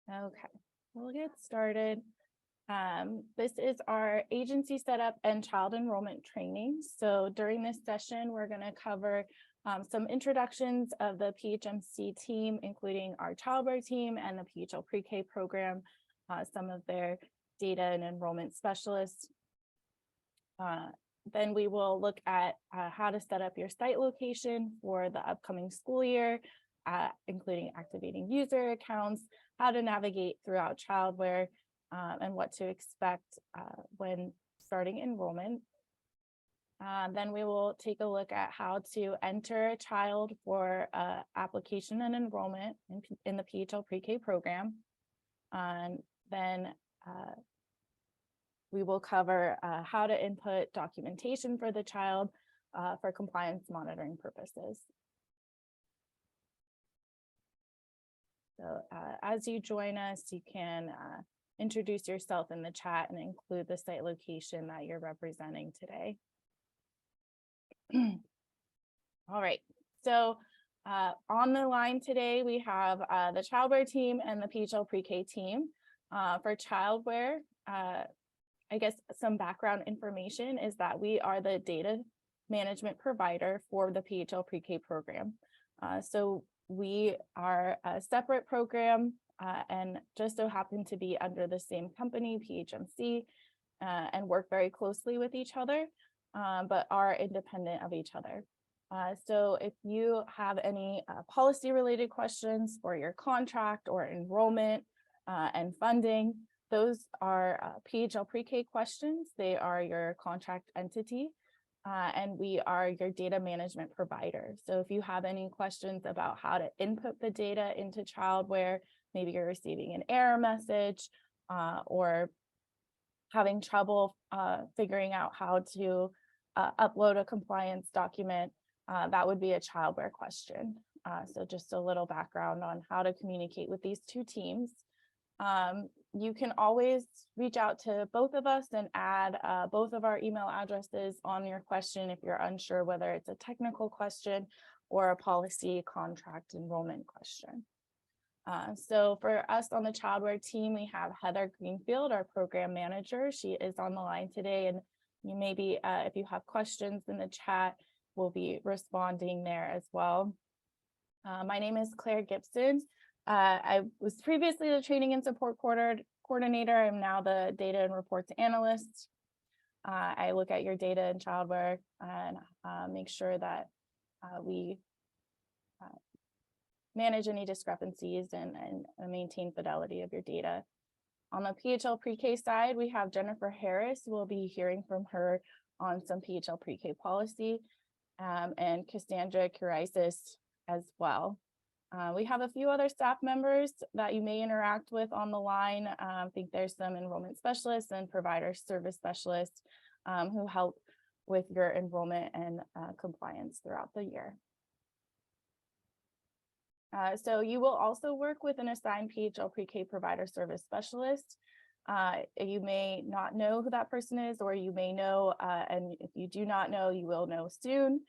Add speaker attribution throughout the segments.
Speaker 1: Okay, we'll get started. This is our agency setup and child enrollment training. So during this session, we're going to cover some introductions of the PHMC team, including our ChildWare team and the PHLpreK program, some of their data and enrollment specialists. Then we will look at how to set up your site location for the upcoming school year, including activating user accounts, how to navigate throughout ChildWare, and what to expect when starting enrollment. Then we will take a look at how to enter a child for application and enrollment in the PHLpreK program. And then we will cover how to input documentation for the child for compliance monitoring purposes. So as you join us, you can introduce yourself in the chat and include the site location that you're representing today. All right, so on the line today, we have the ChildWare team and the PHLpreK team. For ChildWare, I guess some background information is that we are the data management provider for the PHLpreK program. So we are a separate program and just so happen to be under the same company, PHMC, and work very closely with each other, but are independent of each other. So if you have any policy related questions for your contract or enrollment and funding, those are PHLpreK questions. They are your contract entity, and we are your data management provider. So if you have any questions about how to input the data into ChildWare, maybe you're receiving an error message or having trouble figuring out how to upload a compliance document, that would be a ChildWare question. So just a little background on how to communicate with these two teams. You can always reach out to both of us and add both of our email addresses on your question if you're unsure whether it's a technical question or a policy, contract, enrollment question. So for us on the ChildWare team, we have Heather Greenfield, our program manager. She is on the line today, and you maybe, if you have questions in the chat, we'll be responding there as well. My name is Claire Gibson. I was previously the training and support coordinator. I'm now the data and reports analyst. I look at your data in ChildWare and make sure that we manage any discrepancies and maintain fidelity of your data. On the PHLpreK side, we have Jennifer Harris. We'll be hearing from her on some PHLpreK policy, and Cassandra Kurisis as well. We have a few other staff members that you may interact with on the line. I think there's some enrollment specialists and provider service specialists who help with your enrollment and compliance throughout the year. So you will also work with an assigned PHLpreK provider service specialist. You may not know who that person is, or you may know, and if you do not know, you will know soon.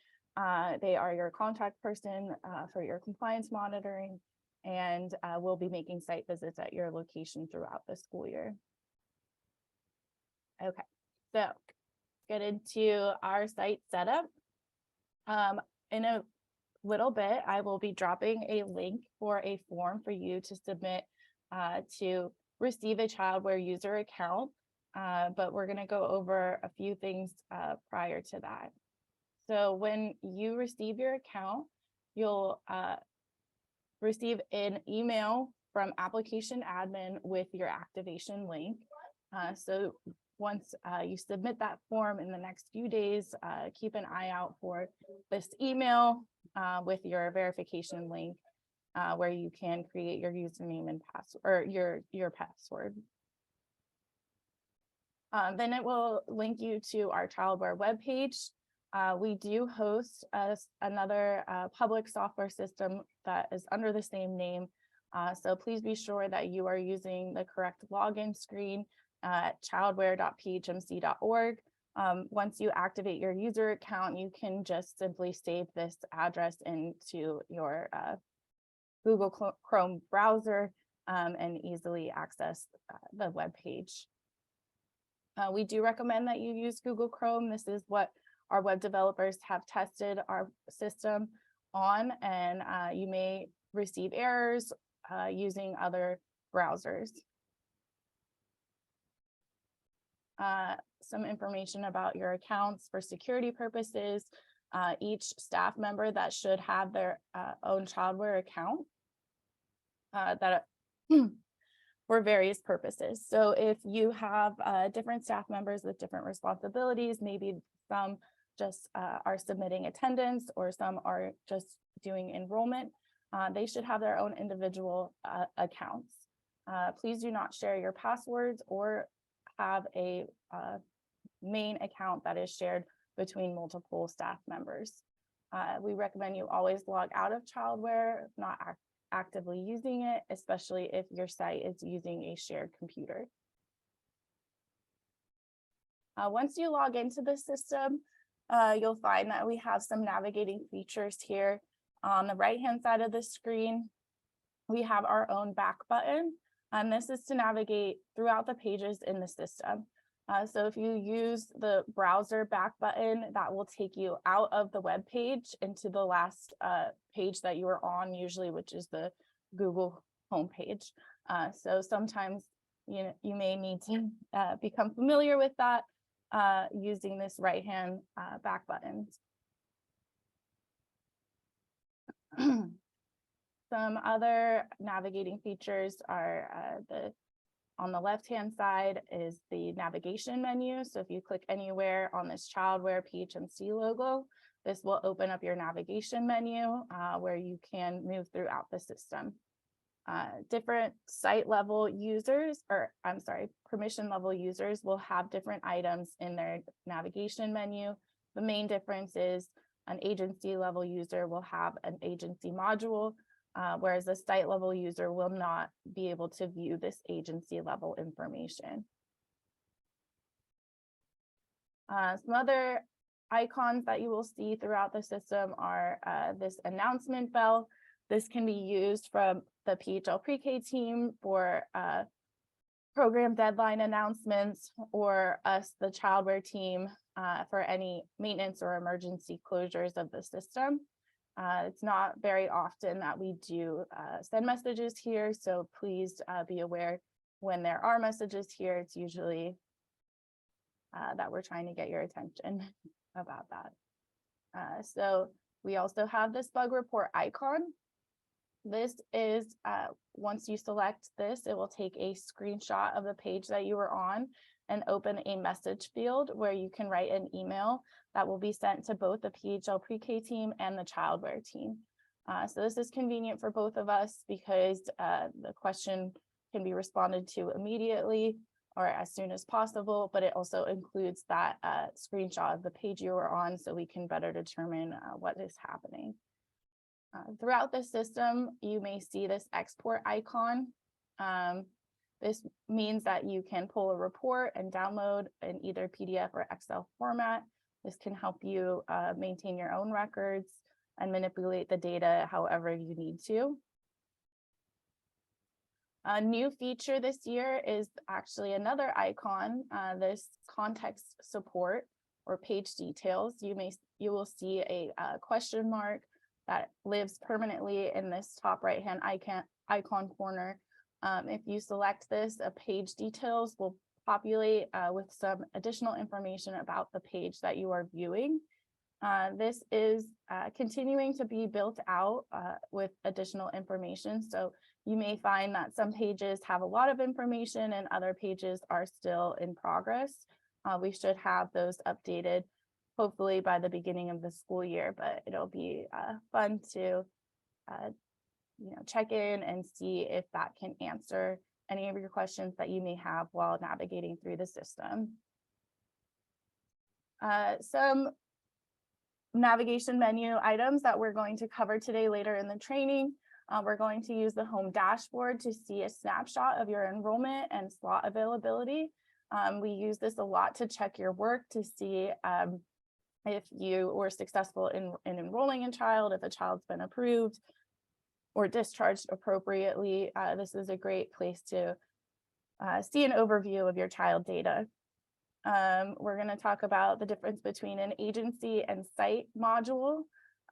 Speaker 1: They are your contact person for your compliance monitoring, and will be making site visits at your location throughout the school year. Okay, so get into our site setup. In a little bit, I will be dropping a link for a form for you to submit to receive a ChildWare user account, but we're going to go over a few things prior to that. So when you receive your account, you'll receive an email from application admin with your activation link. So once you submit that form in the next few days, keep an eye out for this email with your verification link where you can create your username and password, or your password. Then it will link you to our ChildWare webpage. We do host another public software system that is under the same name. So please be sure that you are using the correct login screen at childware.phmc.org. Once you activate your user account, you can just simply save this address into your Google Chrome browser and easily access the web page. We do recommend that you use Google Chrome. This is what our web developers have tested our system on, and you may receive errors using other browsers. Some information about your accounts for security purposes. Each staff member that should have their own ChildWare account that for various purposes. So if you have different staff members with different responsibilities, maybe some just are submitting attendance or some are just doing enrollment, they should have their own individual accounts. Please do not share your passwords or have a main account that is shared between multiple staff members. We recommend you always log out of ChildWare, not actively using it, especially if your site is using a shared computer. Once you log into the system, you'll find that we have some navigating features here. On the right-hand side of the screen, we have our own back button, and this is to navigate throughout the pages in the system. So if you use the browser back button, that will take you out of the web page into the last page that you are on, usually, which is the Google homepage. So sometimes you may need to become familiar with that using this right-hand back button. Some other navigating features are on the left-hand side is the navigation menu. So if you click anywhere on this ChildWare PHMC logo, this will open up your navigation menu where you can move throughout the system. Different site level users, or I'm sorry, permission level users will have different items in their navigation menu. The main difference is an agency level user will have an agency module, whereas the site level user will not be able to view this agency level information. Some other icons that you will see throughout the system are this announcement bell. This can be used from the PHLpreK team for program deadline announcements, or us, the ChildWare team, for any maintenance or emergency closures of the system. It's not very often that we do send messages here, so please be aware when there are messages here. It's usually that we're trying to get your attention about that. So we also have this bug report icon. This is, once you select this, it will take a screenshot of the page that you were on and open a message field where you can write an email that will be sent to both the PHLpreK team and the ChildWare team. So this is convenient for both of us because the question can be responded to immediately or as soon as possible, but it also includes that screenshot of the page you were on so we can better determine what is happening. Throughout the system, you may see this export icon. This means that you can pull a report and download in either PDF or Excel format. This can help you maintain your own records and manipulate the data however you need to. A new feature this year is actually another icon, this context support or page details. You will see a question mark that lives permanently in this top right-hand icon corner. If you select this, a page details will populate with some additional information about the page that you are viewing. This is continuing to be built out with additional information. So you may find that some pages have a lot of information and other pages are still in progress. We should have those updated hopefully by the beginning of the school year, but it'll be fun to check in and see if that can answer any of your questions that you may have while navigating through the system. Some navigation menu items that we're going to cover today later in the training. We're going to use the home dashboard to see a snapshot of your enrollment and slot availability. We use this a lot to check your work to see if you were successful in enrolling a child, if a child's been approved. or discharged appropriately, this is a great place to see an overview of your child data. We're going to talk about the difference between an agency and site module,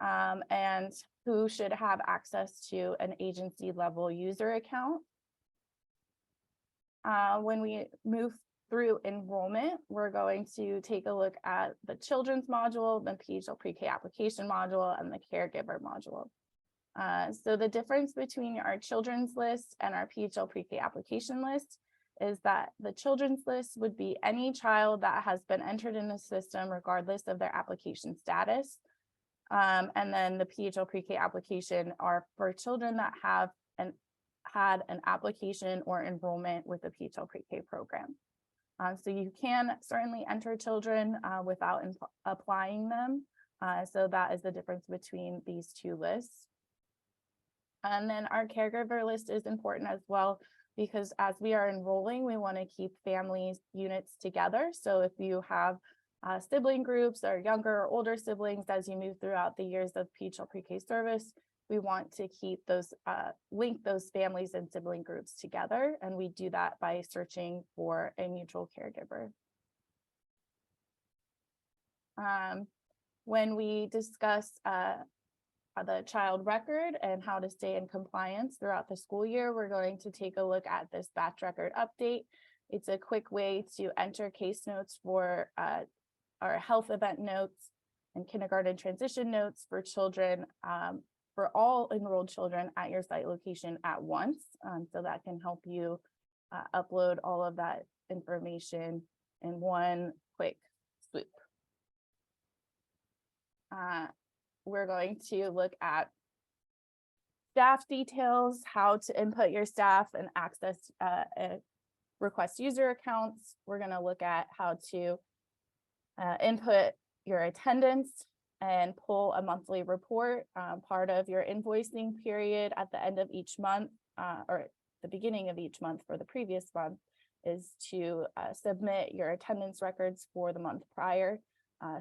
Speaker 1: and who should have access to an agency level user account. When we move through enrollment, we're going to take a look at the children's module, the PHLpreK application module, and the caregiver module. So the difference between our children's list and our PHLpreK application list is that the children's list would be any child that has been entered in the system regardless of their application status. And then the PHLpreK application are for children that have had an application or enrollment with the PHLpreK program. So you can certainly enter children without applying them. So that is the difference between these two lists. And then our caregiver list is important as well, because as we are enrolling, we want to keep families units together. So if you have sibling groups or younger or older siblings as you move throughout the years of PHLpreK service, we want to keep those, link those families and sibling groups together. And we do that by searching for a mutual caregiver. When we discuss the child record and how to stay in compliance throughout the school year, we're going to take a look at this batch record update. It's a quick way to enter case notes for our health event notes and kindergarten transition notes for children, for all enrolled children at your site location at once. So that can help you upload all of that information in one quick swoop. We're going to look at staff details, how to input your staff and access request user accounts. We're going to look at how to input your attendance and pull a monthly report. Part of your invoicing period at the end of each month, or the beginning of each month for the previous month, is to submit your attendance records for the month prior.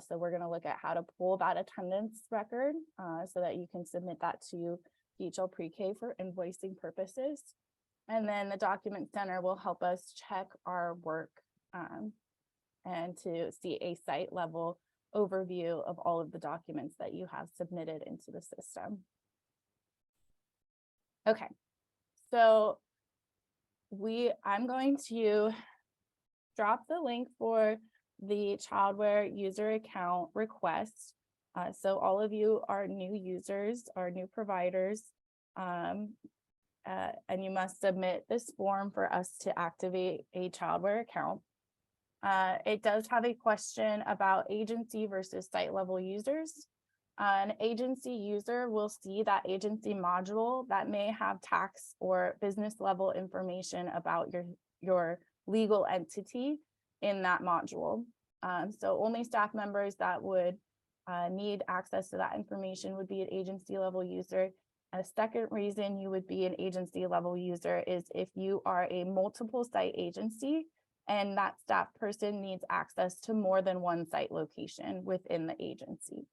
Speaker 1: So we're going to look at how to pull that attendance record so that you can submit that to PHLpreK for invoicing purposes. And then the document center will help us check our work and to see a site level overview of all of the documents that you have submitted into the system. Okay, so I'm going to drop the link for the ChildWare user account request. So all of you are new users, are new providers, and you must submit this form for us to activate a ChildWare account. It does have a question about agency versus site level users. An agency user will see that agency module that may have tax or business level information about your legal entity in that module. So only staff members that would need access to that information would be an agency level user. And a second reason you would be an agency level user is if you are a multiple site agency and that staff person needs access to more than one site location within the agency.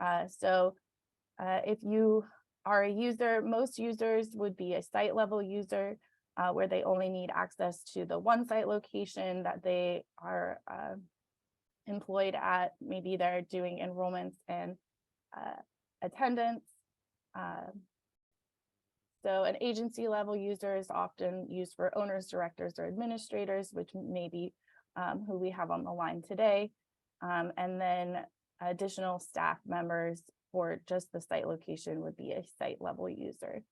Speaker 1: If you are a user, most users would be a site level user where they only need access to the one site location that they are employed at. Maybe they're doing enrollments and attendance. So an agency level user is often used for owners, directors, or administrators, which may be who we have on the line today. And then additional staff members for just the site location would be a site level user.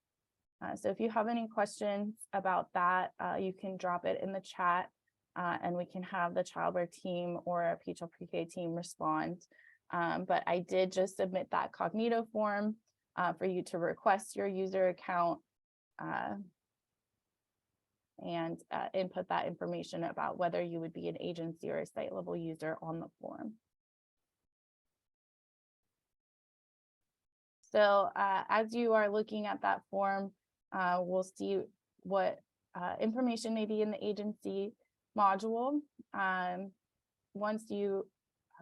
Speaker 1: So if you have any questions about that, you can drop it in the chat and we can have the ChildWare team or a PHLpreK team respond. But I did just submit that Cognito form for you to request your user account and input that information about whether you would be an agency or a site level user on the form. So as you are looking at that form, we'll see what information may be in the agency module. Once you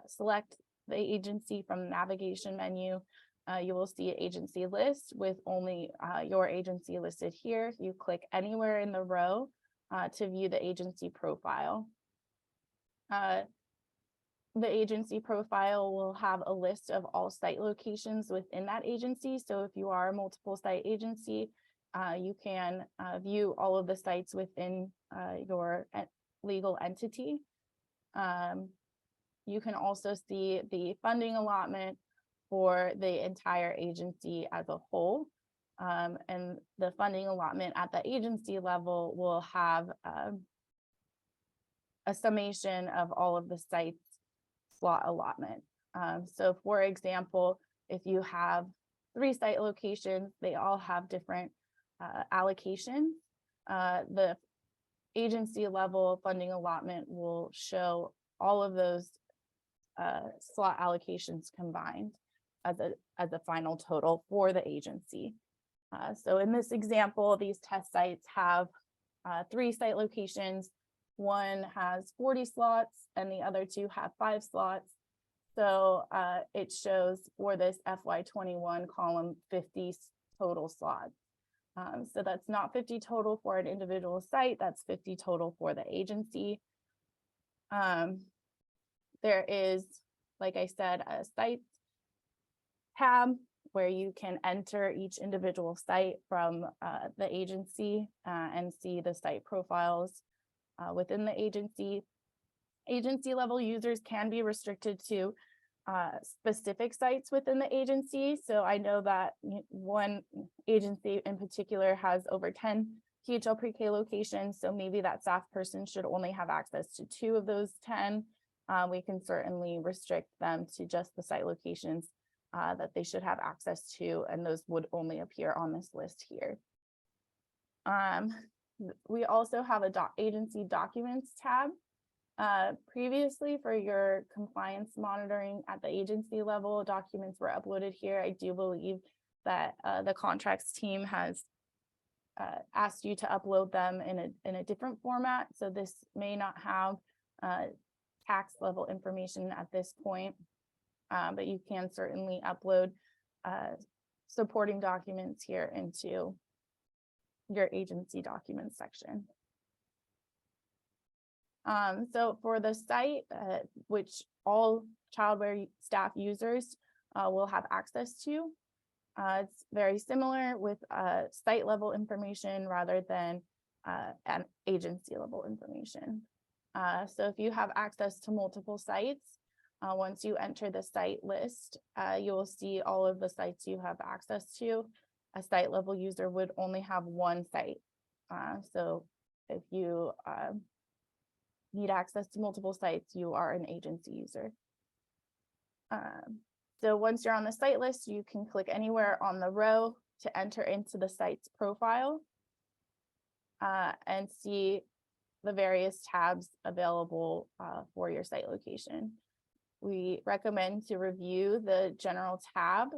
Speaker 1: select the agency from the navigation menu, you will see an agency list with only your agency listed here. You click anywhere in the row to view the agency profile. The agency profile will have a list of all site locations within that agency. So if you are a multiple site agency, you can view all of the sites within your legal entity. You can also see the funding allotment for the entire agency as a whole. And the funding allotment at the agency level will have a summation of all of the sites slot allotment. So for example, if you have 3 site locations, they all have different allocations. The agency level funding allotment will show all of those slot allocations combined as a final total for the agency. So in this example, these test sites have 3 site locations. One has 40 slots and the other 2 have 5 slots. So it shows for this FY21 column 50 total slots. So that's not 50 total for an individual site, that's 50 total for the agency. There is, like I said, a site tab where you can enter each individual site from the agency and see the site profiles within the agency. Agency level users can be restricted to specific sites within the agency. So I know that one agency in particular has over 10 PHLpreK locations. So maybe that staff person should only have access to 2 of those 10. We can certainly restrict them to just the site locations that they should have access to, and those would only appear on this list here. We also have a agency documents tab. Previously, for your compliance monitoring at the agency level, documents were uploaded here. I do believe that the contracts team has asked you to upload them in a different format. So this may not have tax level information at this point, but you can certainly upload supporting documents here into your agency documents section. So for the site, which all ChildWare staff users will have access to, it's very similar with site level information rather than an agency level information. So if you have access to multiple sites, once you enter the site list, you will see all of the sites you have access to. A site level user would only have 1 site. So if you need access to multiple sites, you are an agency user. So once you're on the site list, you can click anywhere on the row to enter into the site's profile and see the various tabs available for your site location. We recommend to review the general tab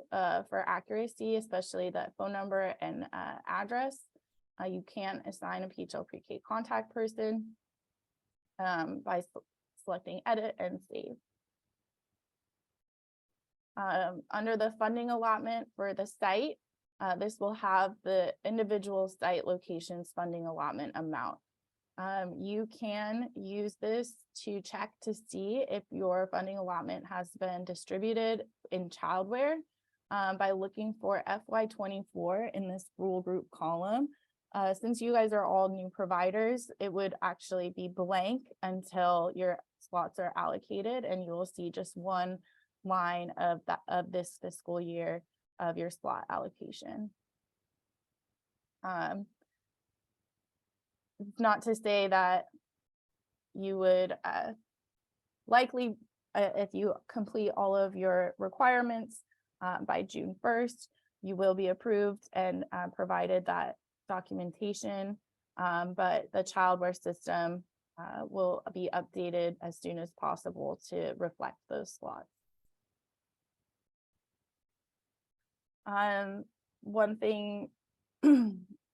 Speaker 1: for accuracy, especially the phone number and address. You can assign a PHLpreK contact person by selecting edit and save. Under the funding allotment for the site, this will have the individual site locations funding allotment amount. You can use this to check to see if your funding allotment has been distributed in ChildWare by looking for FY24 in this rule group column. Since you guys are all new providers, it would actually be blank until your slots are allocated, and you will see just 1 line of this fiscal year of your slot allocation. Not to say that you would likely, if you complete all of your requirements by June 1st, you will be approved and provided that documentation, but the ChildWare system will be updated as soon as possible to reflect those slots. One thing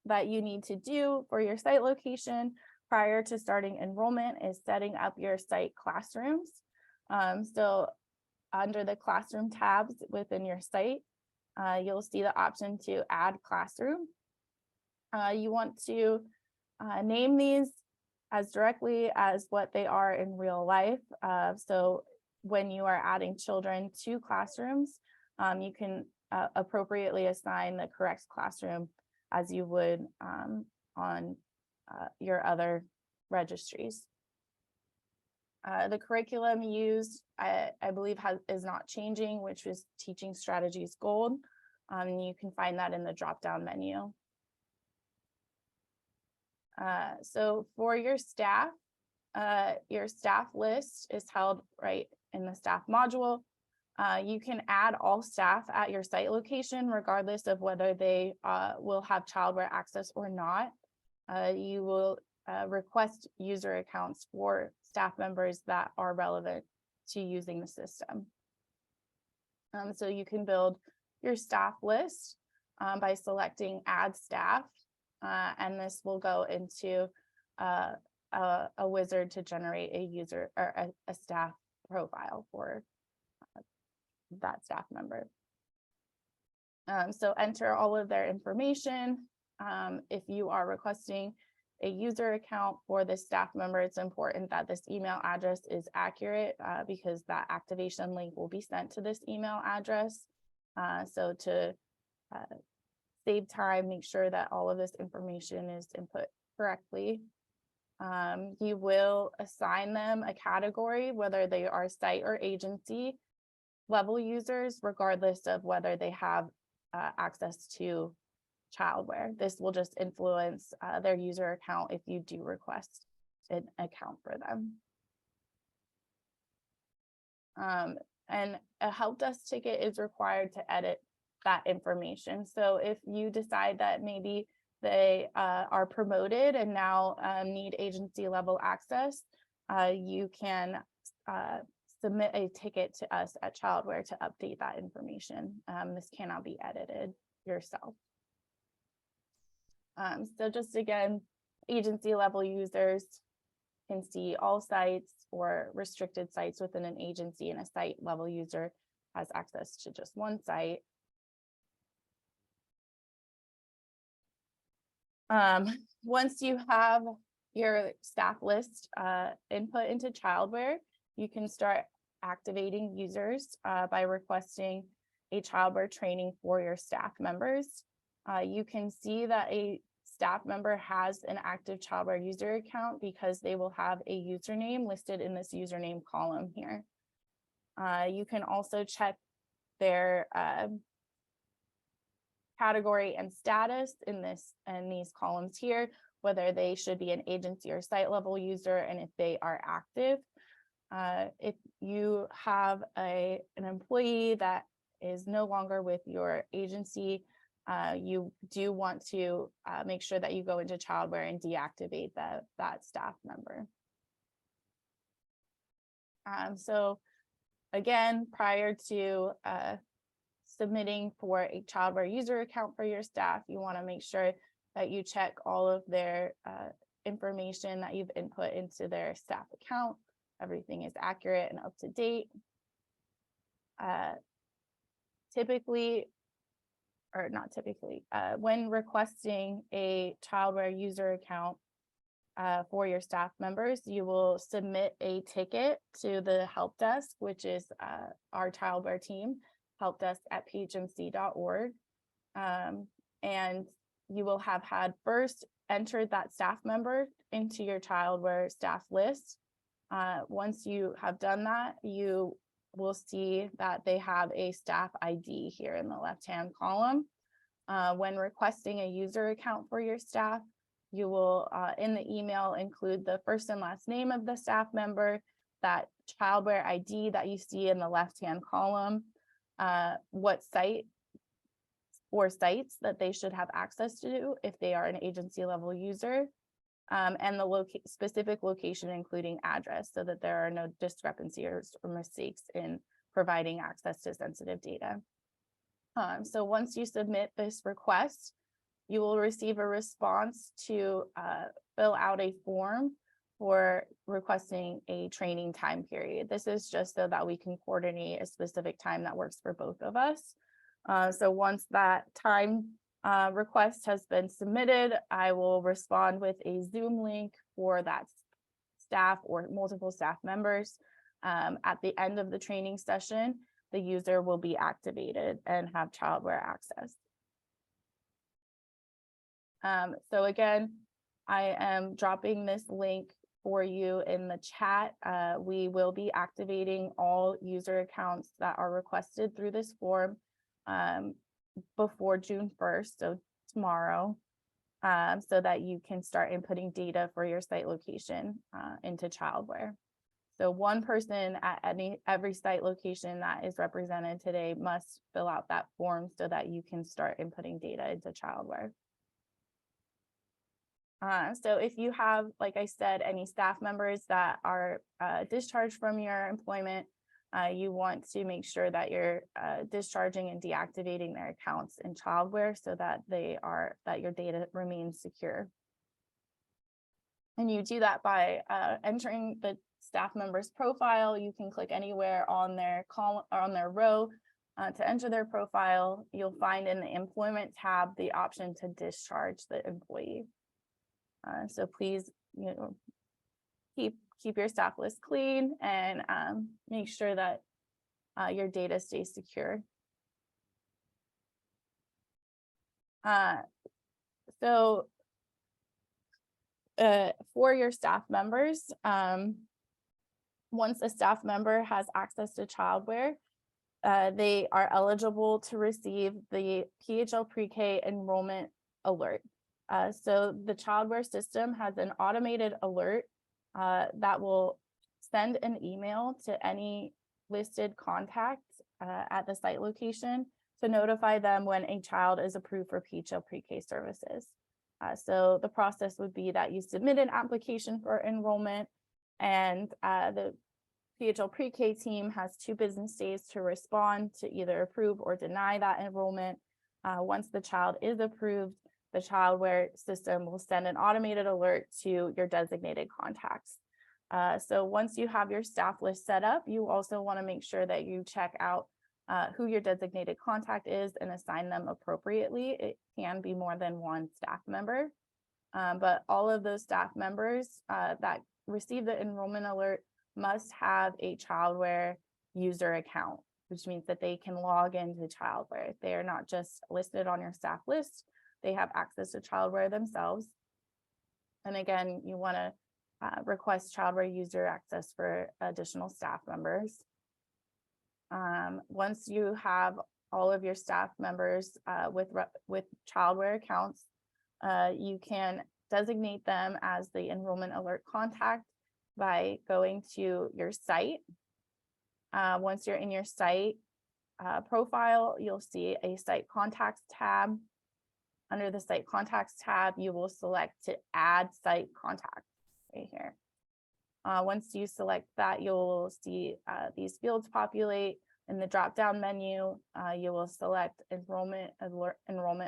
Speaker 1: that you need to do for your site location prior to starting enrollment is setting up your site classrooms. So under the classroom tabs within your site, you'll see the option to add classroom. You want to name these as directly as what they are in real life. So when you are adding children to classrooms, you can appropriately assign the correct classroom as you would on your other registries. The curriculum used, I believe, is not changing, which is Teaching Strategies Gold. You can find that in the drop-down menu. So for your staff list is held right in the staff module. You can add all staff at your site location, regardless of whether they will have ChildWare access or not. You will request user accounts for staff members that are relevant to using the system. So you can build your staff list by selecting Add Staff, and this will go into a wizard to generate a user or a staff profile for that staff member. So enter all of their information. If you are requesting a user account for this staff member, it's important that this email address is accurate because that activation link will be sent to this email address. So to save time, make sure that all of this information is input correctly. You will assign them a category, whether they are site or agency level users, regardless of whether they have access to ChildWare. This will just influence their user account if you do request an account for them. And a help desk ticket is required to edit that information. So if you decide that maybe they are promoted and now need agency level access, you can submit a ticket to us at ChildWare to update that information. This cannot be edited yourself. So just again, agency level users can see all sites or restricted sites within an agency, and a site level user has access to just one site. Once you have your staff list input into ChildWare, you can start activating users by requesting a ChildWare training for your staff members. You can see that a staff member has an active ChildWare user account because they will have a username listed in this username column here. You can also check their category and status in these columns here, whether they should be an agency or site level user, and if they are active. If you have an employee that is no longer with your agency, you do want to make sure that you go into ChildWare and deactivate that staff member. So again, prior to submitting for a ChildWare user account for your staff, you want to make sure that you check all of their information that you've input into their staff account. Everything is accurate and up to date. When requesting a ChildWare user account for your staff members, you will submit a ticket to the help desk, which is our ChildWare team, helpdesk@phmc.org. And you will have had first entered that staff member into your ChildWare staff list. Once you have done that, you will see that they have a staff ID here in the left-hand column. When requesting a user account for your staff, you will, in the email, include the first and last name of the staff member, that ChildWare ID that you see in the left-hand column, what site or sites that they should have access to if they are an agency level user, and the specific location, including address, so that there are no discrepancies or mistakes in providing access to sensitive data. So once you submit this request, you will receive a response to fill out a form for requesting a training time period. This is just so that we can coordinate a specific time that works for both of us. So once that time request has been submitted, I will respond with a Zoom link for that staff or multiple staff members. At the end of the training session, the user will be activated and have ChildWare access. So again, I am dropping this link for you in the chat. We will be activating all user accounts that are requested through this form before June 1st, so tomorrow, so that you can start inputting data for your site location into ChildWare. So one person at every site location that is represented today must fill out that form so that you can start inputting data into ChildWare. So if you have, like I said, any staff members that are discharged from your employment, you want to make sure that you're discharging and deactivating their accounts in ChildWare so that your data remains secure. And you do that by entering the staff member's profile. You can click anywhere on their column or on their row to enter their profile. You'll find in the employment tab the option to discharge the employee. So please, keep your staff list clean and make sure that your data stays secure. For your staff members, once a staff member has access to ChildWare, they are eligible to receive the PHLpreK enrollment alert. So the ChildWare system has an automated alert that will send an email to any listed contacts at the site location to notify them when a child is approved for PHLpreK services. So the process would be that you submit an application for enrollment, and the PHLpreK team has 2 business days to respond to either approve or deny that enrollment. Once the child is approved, the ChildWare system will send an automated alert to your designated contacts. So once you have your staff list set up, you also want to make sure that you check out who your designated contact is and assign them appropriately. It can be more than one staff member, but all of those staff members that receive the enrollment alert must have a ChildWare user account, which means that they can log into ChildWare. They are not just listed on your staff list. They have access to ChildWare themselves. And again, you want to request ChildWare user access for additional staff members. Once you have all of your staff members with ChildWare accounts, you can designate them as the enrollment alert contact by going to your site. Once you're in your site profile, you'll see a site contacts tab. Under the site contacts tab, you will select to add site contacts right here. Once you select that, you'll see these fields populate. In the drop-down menu, you will select enrollment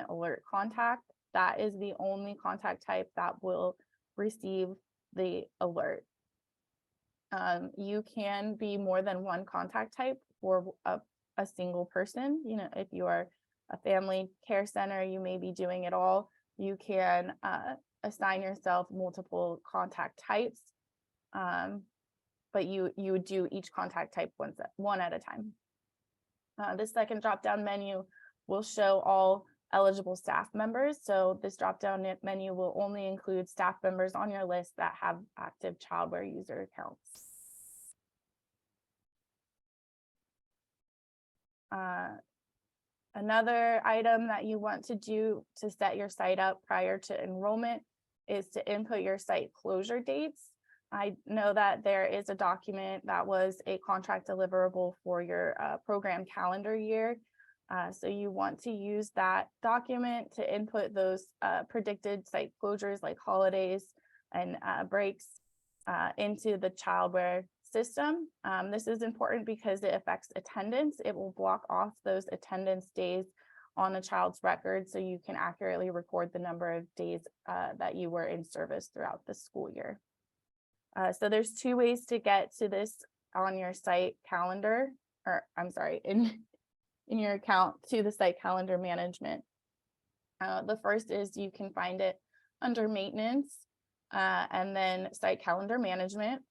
Speaker 1: alert contact. That is the only contact type that will receive the alert. You can be more than one contact type for a single person. If you are a family care center, you may be doing it all. You can assign yourself multiple contact types, but you would do each contact type one at a time. The second drop-down menu will show all eligible staff members. So this drop-down menu will only include staff members on your list that have active ChildWare user accounts. Another item that you want to do to set your site up prior to enrollment is to input your site closure dates. I know that there is a document that was a contract deliverable for your program calendar year. So you want to use that document to input those predicted site closures like holidays and breaks into the ChildWare system. This is important because it affects attendance. It will block off those attendance days on a child's record so you can accurately record the number of days that you were in service throughout the school year. So there's 2 ways to get to this on your site calendar, or I'm sorry, in your account to the site calendar management. The first is you can find it under maintenance and then site calendar management.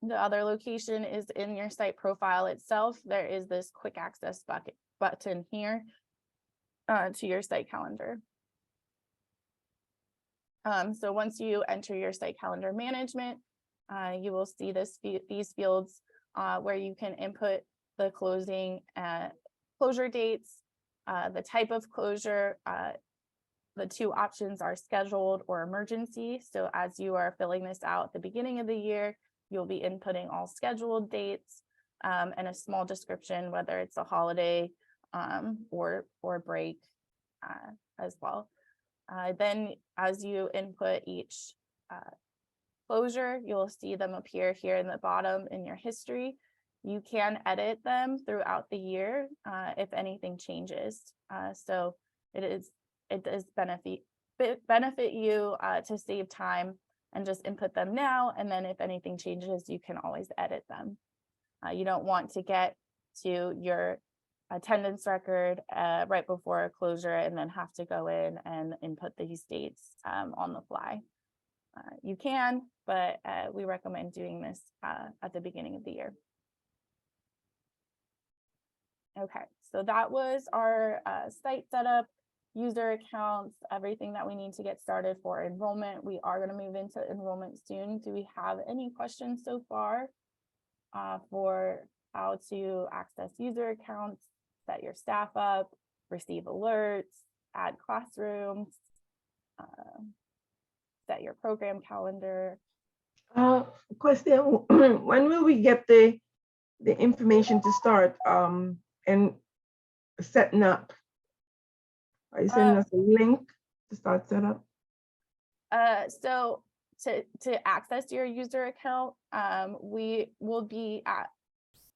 Speaker 1: The other location is in your site profile itself. There is this quick access button here to your site calendar. So once you enter your site calendar management, you will see these fields where you can input the closure dates, the type of closure. The two options are scheduled or emergency. So as you are filling this out at the beginning of the year, you'll be inputting all scheduled dates and a small description, whether it's a holiday or break as well. Then as you input each closure, you'll see them appear here in the bottom in your history. You can edit them throughout the year if anything changes. So it does benefit you to save time and just input them now. And then if anything changes, you can always edit them. You don't want to get to your attendance record right before a closure and then have to go in and input these dates on the fly. You can, but we recommend doing this at the beginning of the year. Okay, so that was our site setup, user accounts, everything that we need to get started for enrollment. We are going to move into enrollment soon. Do we have any questions so far for how to access user accounts, set your staff up, receive alerts, add classrooms, set your program calendar?
Speaker 2: Question, when will we get the information to start and setting up? Are you sending us a link to start setup?
Speaker 1: So to access your user account, we will be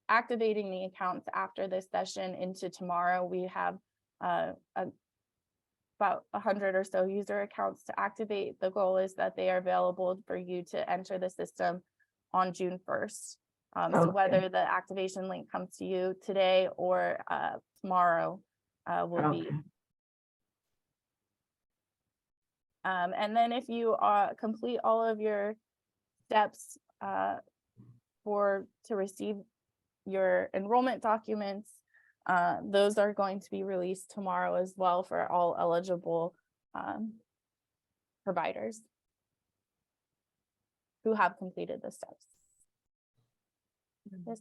Speaker 1: activating the accounts after this session into tomorrow. We have about 100 or so user accounts to activate. The goal is that they are available for you to enter the system on June 1st. So whether the activation link comes to you today or tomorrow will be. And then if you complete all of your steps to receive your enrollment documents, those are going to be released tomorrow as well for all eligible providers who have completed the steps. Yes,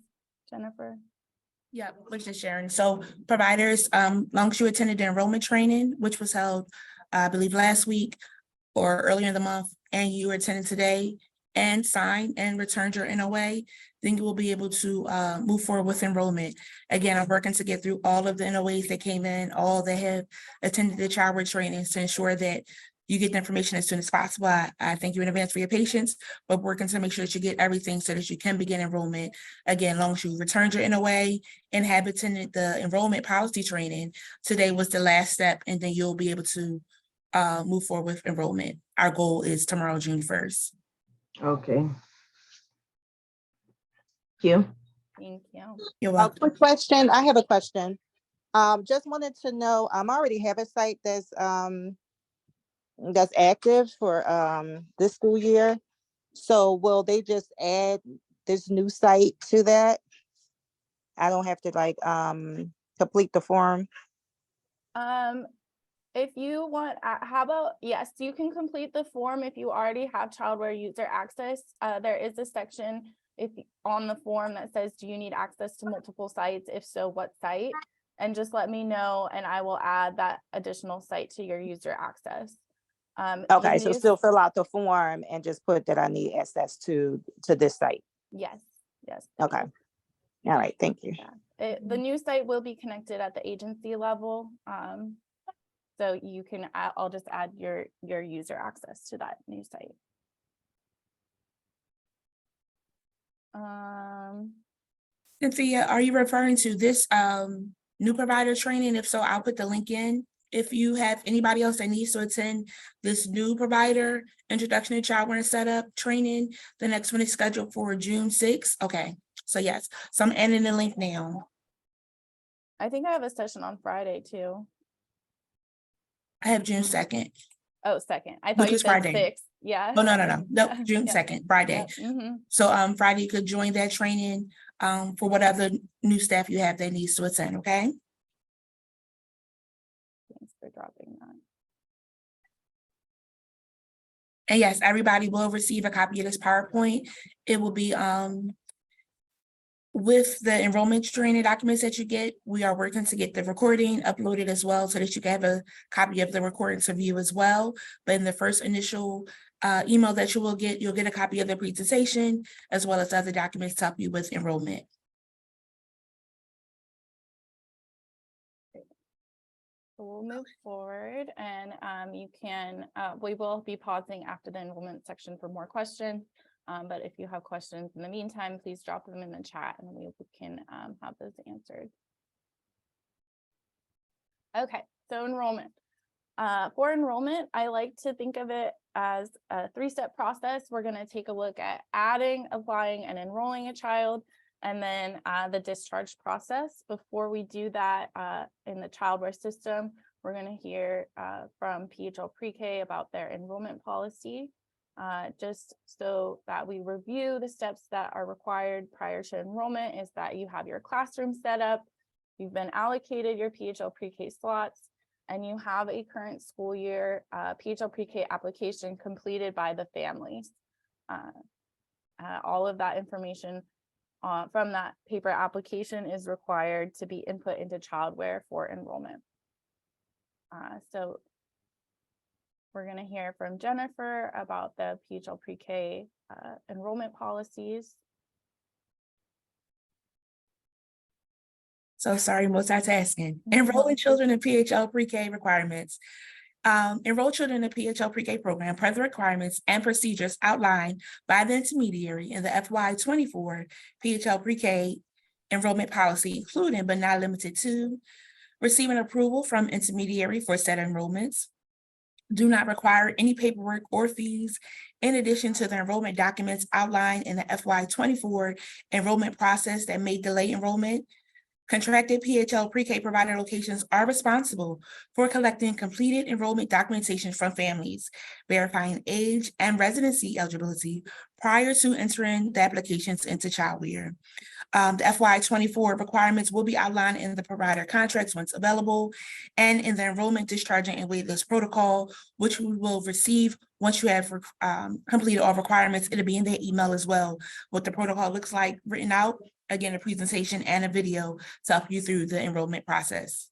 Speaker 1: Jennifer.
Speaker 3: Yeah, which is Sharon. So providers, long as you attended the enrollment training, which was held, I believe last week or earlier in the month, and you attended today and signed and returned your NOA, then you will be able to move forward with enrollment. Again, I'm working to get through all of the NOAs that came in, all that have attended the ChildWare trainings to ensure that you get the information as soon as possible. I thank you in advance for your patience, but working to make sure that you get everything so that you can begin enrollment. Again, as long as you returned your NOA and have attended the enrollment policy training, today was the last step, and then you'll be able to move forward with enrollment. Our goal is tomorrow, June 1st.
Speaker 2: Okay. Thank you.
Speaker 1: Thank you.
Speaker 3: You're
Speaker 4: A
Speaker 3: welcome.
Speaker 4: quick question. I have a question. Just wanted to know, I already have a site that's active for this school year. So will they just add this new site to that? I don't have to like complete the form.
Speaker 1: If you want, how about, yes, you can complete the form if you already have ChildWare user access. There is a section on the form that says, do you need access to multiple sites? If so, what site? And just let me know and I will add that additional site to your user access.
Speaker 4: Okay, so still fill out the form and just put that I need access to this site.
Speaker 1: Yes, yes.
Speaker 4: Okay. All right, thank you.
Speaker 1: Yeah. The new site will be connected at the agency level. So you can, I'll just add your user access to that new site.
Speaker 3: Cynthia, are you referring to this new provider training? If so, I'll put the link in. If you have anybody else that needs to attend this new provider introduction to ChildWare and setup training, the next one is scheduled for June 6th. Okay, so yes, so I'm adding the link now.
Speaker 1: I think I have a session on Friday too.
Speaker 3: I have June 2nd.
Speaker 1: Oh, second. I
Speaker 3: Which
Speaker 1: thought you
Speaker 3: is
Speaker 1: said
Speaker 3: Friday.
Speaker 1: 6th. Yeah.
Speaker 3: Oh, no,
Speaker 1: Yeah,
Speaker 3: June
Speaker 1: yeah,
Speaker 3: 2nd, Friday.
Speaker 1: yeah, mhm.
Speaker 3: So Friday you could join that training for whatever new staff you have that needs to attend, okay?
Speaker 1: Thanks for dropping that.
Speaker 3: And yes, everybody will receive a copy of this PowerPoint. It will be with the enrollment training documents that you get. We are working to get the recording uploaded as well so that you can have a copy of the recording to view as well. But in the first initial email that you will get, you'll get a copy of the presentation as well as other documents to help you with enrollment.
Speaker 1: So we'll move forward and you can, we will be pausing after the enrollment section for more questions. But if you have questions in the meantime, please drop them in the chat and we can have those answered. Okay, so enrollment. For enrollment, I like to think of it as a 3-step process. We're going to take a look at adding, applying, and enrolling a child, and then the discharge process. Before we do that in the ChildWare system, we're going to hear from PHLpreK about their enrollment policy, just so that we review the steps that are required prior to enrollment. Is that you have your classroom set up, you've been allocated your PHLpreK slots, and you have a current school year PHLpreK application completed by the families. All of that information from that paper application is required to be input into ChildWare for enrollment. So we're going to hear from Jennifer about the PHLpreK enrollment policies.
Speaker 3: So sorry, multitasking. Enrolling children in PHLpreK requirements. Enroll children in the PHLpreK program per the requirements and procedures outlined by the intermediary in the FY24 PHLpreK enrollment policy, including but not limited to receiving approval from intermediary for said enrollments, do not require any paperwork or fees in addition to the enrollment documents outlined in the FY24 enrollment process that may delay enrollment. Contracted PHLpreK provider locations are responsible for collecting completed enrollment documentation from families, verifying age and residency eligibility prior to entering the applications into ChildWare. The FY24 requirements will be outlined in the provider contracts once available and in the enrollment, discharging, and waitlist protocol, which we will receive once you have completed all requirements. It'll be in their email as well, what the protocol looks like written out. Again, a presentation and a video to help you through the enrollment process.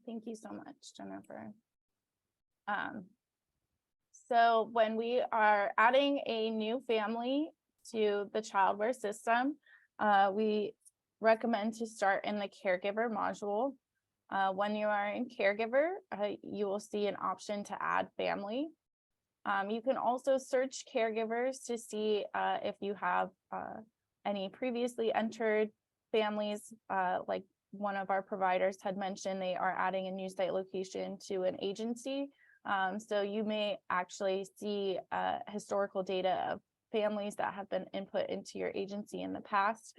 Speaker 1: Thank you so much, Jennifer. So when we are adding a new family to the ChildWare system, we recommend to start in the caregiver module. When you are in caregiver, you will see an option to add family. You can also search caregivers to see if you have any previously entered families. Like one of our providers had mentioned, they are adding a new site location to an agency. So you may actually see historical data of families that have been input into your agency in the past.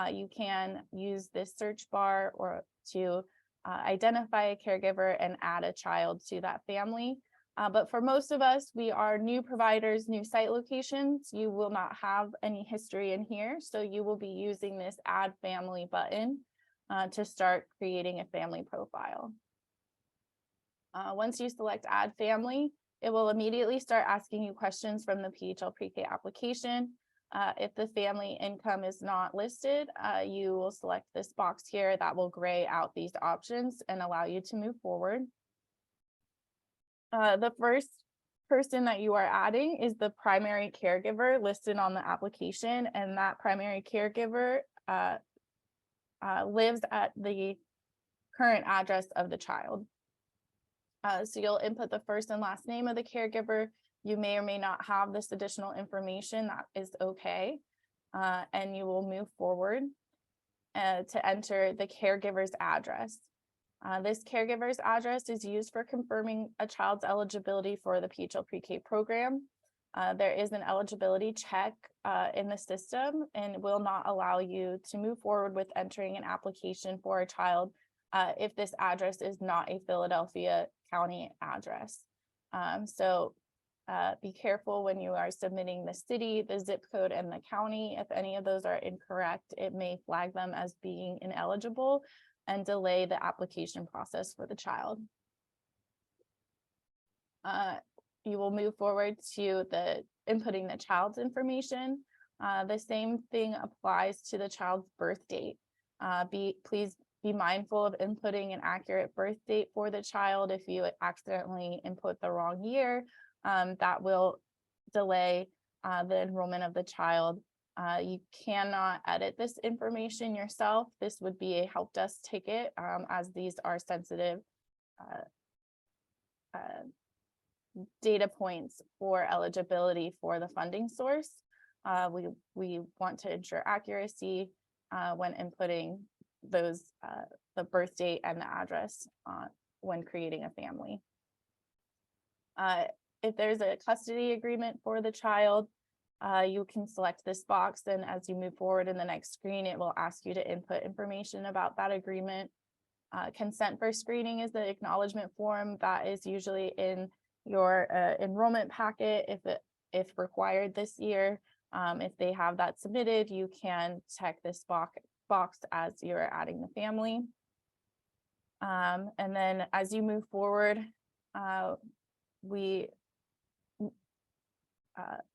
Speaker 1: You can use this search bar or to identify a caregiver and add a child to that family. But for most of us, we are new providers, new site locations. You will not have any history in here. So you will be using this add family button to start creating a family profile. Once you select add family, it will immediately start asking you questions from the PHLpreK application. If the family income is not listed, you will select this box here that will gray out these options and allow you to move forward. The first person that you are adding is the primary caregiver listed on the application, and that primary caregiver lives at the current address of the child. So you'll input the first and last name of the caregiver. You may or may not have this additional information. That is okay. And you will move forward to enter the caregiver's address. This caregiver's address is used for confirming a child's eligibility for the PHLpreK program. There is an eligibility check in the system and will not allow you to move forward with entering an application for a child if this address is not a Philadelphia County address. So be careful when you are submitting the city, the zip code, and the county. If any of those are incorrect, it may flag them as being ineligible and delay the application process for the child. You will move forward to the inputting the child's information. The same thing applies to the child's birth date. Please be mindful of inputting an accurate birth date for the child. If you accidentally input the wrong year, that will delay the enrollment of the child. You cannot edit this information yourself. This would be a help desk ticket, as these are sensitive data points for eligibility for the funding source. We want to ensure accuracy when inputting those the birth date and the address when creating a family. If there's a custody agreement for the child, you can select this box, and as you move forward in the next screen, it will ask you to input information about that agreement. Consent for screening is the acknowledgement form that is usually in your enrollment packet if required this year. If they have that submitted, you can check this box as you're adding the family. And then as you move forward, we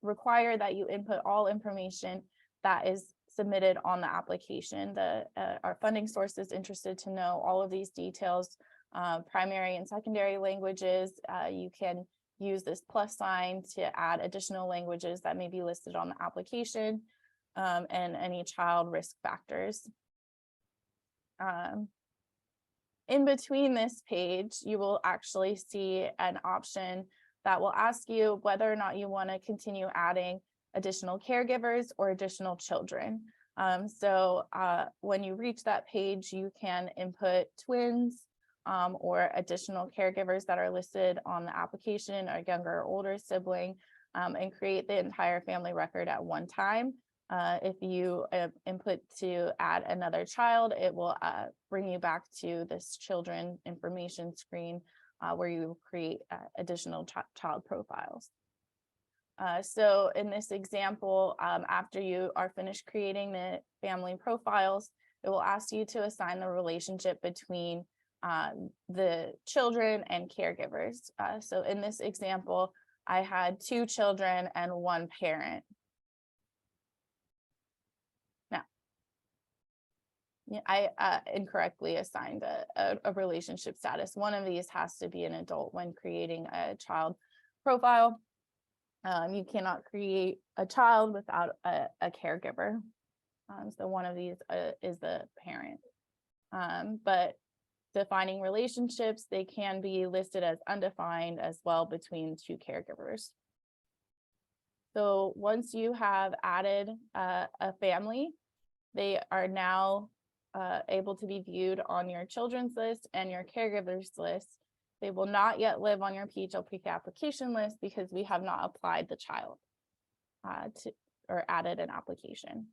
Speaker 1: require that you input all information that is submitted on the application. Our funding source is interested to know all of these details, primary and secondary languages. You can use this plus sign to add additional languages that may be listed on the application, and any child risk factors. In between this page, you will actually see an option that will ask you whether or not you want to continue adding additional caregivers or additional children. So when you reach that page, you can input twins or additional caregivers that are listed on the application, or younger or older sibling, and create the entire family record at one time. If you input to add another child, it will bring you back to this children information screen where you create additional child profiles. So in this example, after you are finished creating the family profiles, it will ask you to assign the relationship between the children and caregivers. So in this example, I had 2 children and 1 parent. Now, I incorrectly assigned a relationship status. One of these has to be an adult when creating a child profile. You cannot create a child without a caregiver. So one of these is the parent. But defining relationships, they can be listed as undefined as well between 2 caregivers. So once you have added a family, they are now able to be viewed on your children's list and your caregivers list. They will not yet live on your PHLpreK application list because we have not applied the child or added an application.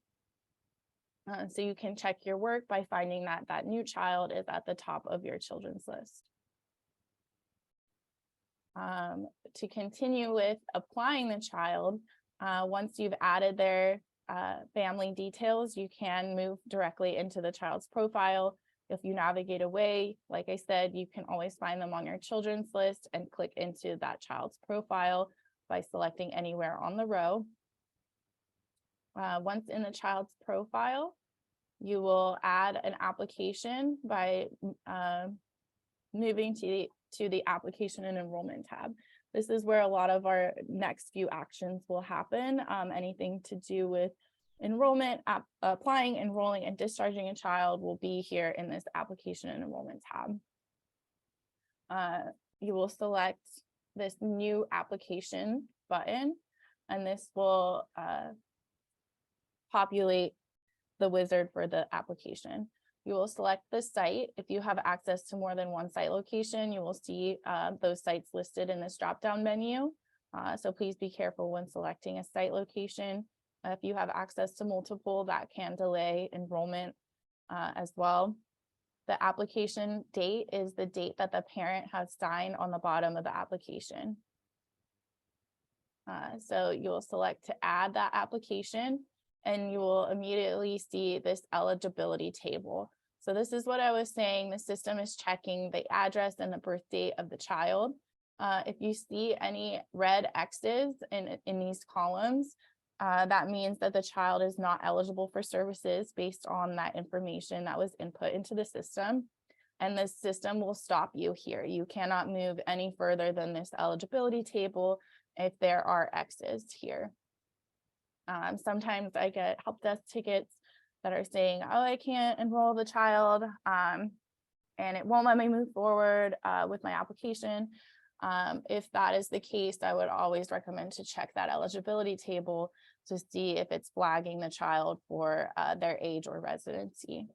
Speaker 1: So you can check your work by finding that that new child is at the top of your children's list. To continue with applying the child, once you've added their family details, you can move directly into the child's profile. If you navigate away, like I said, you can always find them on your children's list and click into that child's profile by selecting anywhere on the row. Once in the child's profile, you will add an application by moving to the application and enrollment tab. This is where a lot of our next few actions will happen. Anything to do with enrollment, applying, enrolling, and discharging a child will be here in this application and enrollment tab. You will select this new application button, and this will populate the wizard for the application. You will select the site. If you have access to more than one site location, you will see those sites listed in this drop-down menu. So please be careful when selecting a site location. If you have access to multiple, that can delay enrollment as well. The application date is the date that the parent has signed on the bottom of the application. So you'll select to add that application, and you will immediately see this eligibility table. So this is what I was saying. The system is checking the address and the birth date of the child. If you see any red X's in these columns, that means that the child is not eligible for services based on that information that was input into the system. And the system will stop you here. You cannot move any further than this eligibility table if there are X's here. Sometimes I get help desk tickets that are saying, oh, I can't enroll the child, and it won't let me move forward with my application. If that is the case, I would always recommend to check that eligibility table to see if it's flagging the child for their age or residency.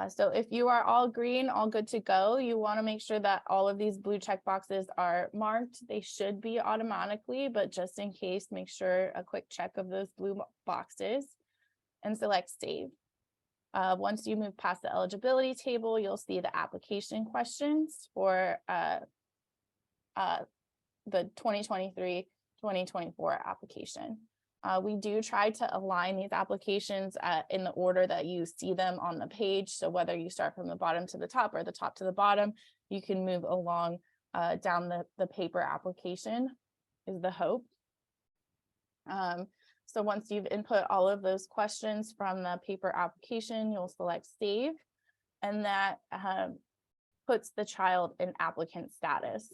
Speaker 1: So if you are all green, all good to go, you want to make sure that all of these blue check boxes are marked. They should be automatically, but just in case, make sure a quick check of those blue boxes and select save. Once you move past the eligibility table, you'll see the application questions for the 2023-2024 application. We do try to align these applications in the order that you see them on the page. So whether you start from the bottom to the top or the top to the bottom, you can move along down the paper application is the hope. So once you've input all of those questions from the paper application, you'll select save, and that puts the child in applicant status.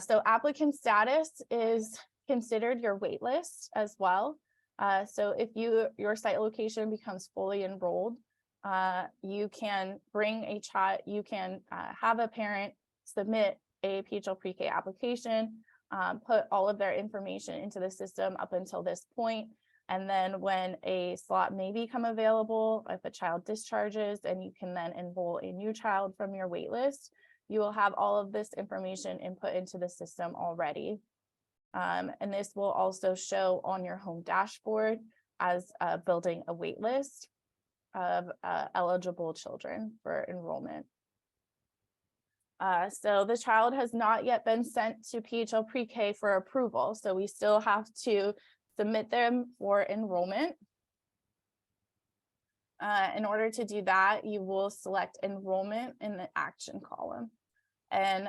Speaker 1: So applicant status is considered your wait list as well. So if your site location becomes fully enrolled, you can bring a child, you can have a parent submit a PHLpreK application, put all of their information into the system up until this point. And then when a slot may become available, if a child discharges, and you can then enroll a new child from your wait list, you will have all of this information input into the system already. And this will also show on your home dashboard as building a wait list of eligible children for enrollment. So the child has not yet been sent to PHLpreK for approval, so we still have to submit them for enrollment. In order to do that, you will select enrollment in the action column. And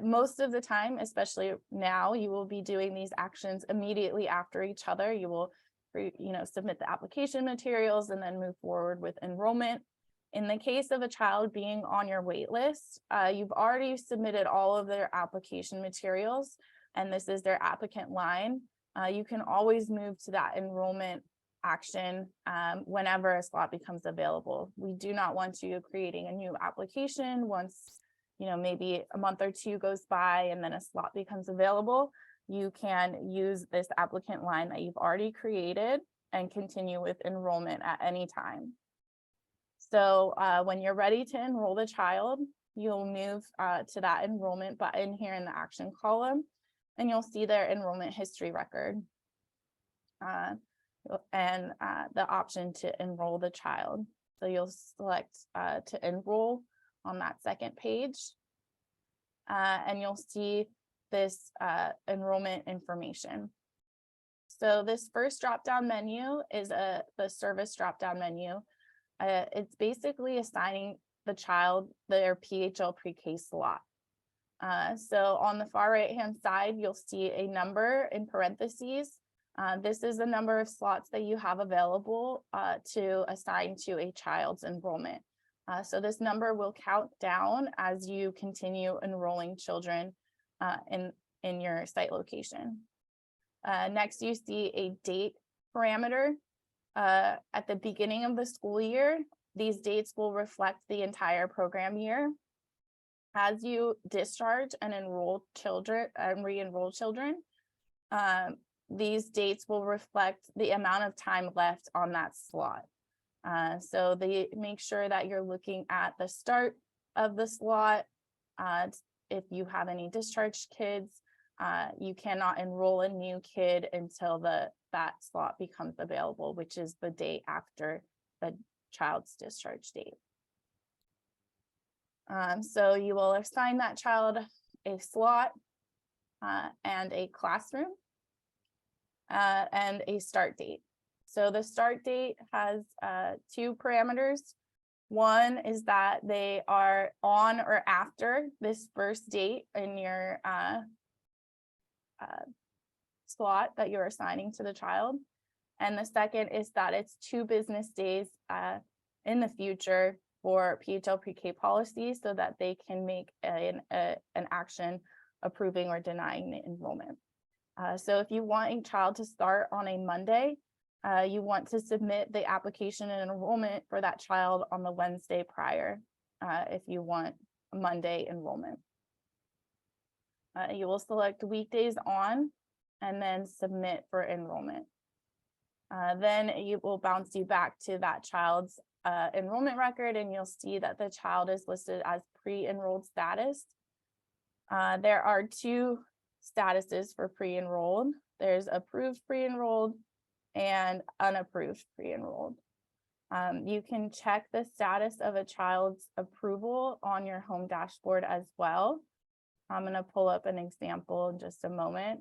Speaker 1: most of the time, especially now, you will be doing these actions immediately after each other. You will, submit the application materials and then move forward with enrollment. In the case of a child being on your wait list, you've already submitted all of their application materials, and this is their applicant line. You can always move to that enrollment action whenever a slot becomes available. We do not want you creating a new application once maybe a month or two goes by and then a slot becomes available. You can use this applicant line that you've already created and continue with enrollment at any time. So when you're ready to enroll the child, you'll move to that enrollment button here in the action column, and you'll see their enrollment history record and the option to enroll the child. So you'll select to enroll on that second page, and you'll see this enrollment information. So this first drop-down menu is the service drop-down menu. It's basically assigning the child their PHLpreK slot. So on the far right-hand side, you'll see a number in parentheses. This is the number of slots that you have available to assign to a child's enrollment. So this number will count down as you continue enrolling children in your site location. Next, you see a date parameter. At the beginning of the school year, these dates will reflect the entire program year. As you discharge and enroll children and re-enroll children, these dates will reflect the amount of time left on that slot. So they make sure that you're looking at the start of the slot if you have any discharged kids, you cannot enroll a new kid until that slot becomes available, which is the day after the child's discharge date. So you will assign that child a slot and a classroom and a start date. So the start date has two parameters. One is that they are on or after this first date in your slot that you're assigning to the child. And the second is that it's 2 business days in the future for PHLpreK policy so that they can make an action approving or denying the enrollment. So if you want a child to start on a Monday, you want to submit the application and enrollment for that child on the Wednesday prior if you want Monday enrollment. You will select weekdays on and then submit for enrollment. Then it will bounce you back to that child's enrollment record, and you'll see that the child is listed as pre-enrolled status. There are 2 statuses for pre-enrolled. There's approved pre-enrolled and unapproved pre-enrolled. You can check the status of a child's approval on your home dashboard as well. I'm going to pull up an example in just a moment.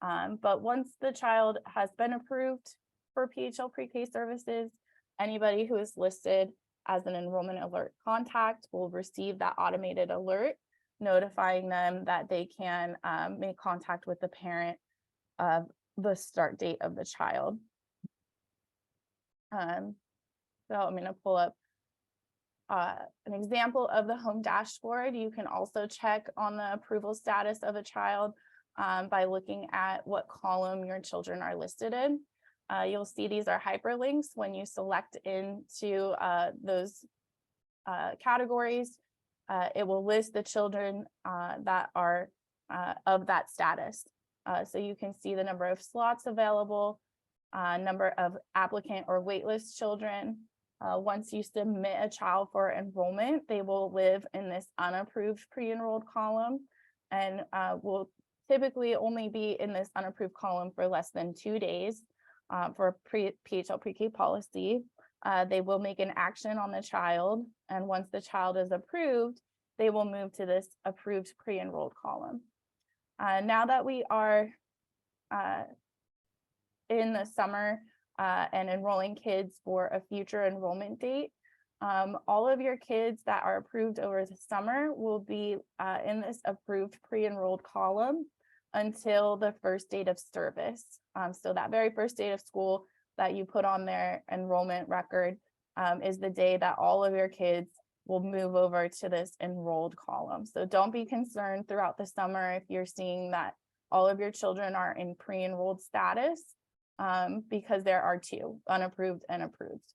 Speaker 1: But once the child has been approved for PHLpreK services, anybody who is listed as an enrollment alert contact will receive that automated alert, notifying them that they can make contact with the parent of the start date of the child. So I'm going to pull up an example of the home dashboard. You can also check on the approval status of a child by looking at what column your children are listed in. You'll see these are hyperlinks. When you select into those categories, it will list the children that are of that status. So you can see the number of slots available, number of applicant or waitlist children. Once you submit a child for enrollment, they will live in this unapproved pre-enrolled column and will typically only be in this unapproved column for less than 2 days for PHLpreK policy. They will make an action on the child, and once the child is approved, they will move to this approved pre-enrolled column. Now that we are in the summer and enrolling kids for a future enrollment date, all of your kids that are approved over the summer will be in this approved pre-enrolled column until the first date of service. So that very first date of school that you put on their enrollment record is the day that all of your kids will move over to this enrolled column. So don't be concerned throughout the summer if you're seeing that all of your children are in pre-enrolled status, because there are 2, unapproved and approved.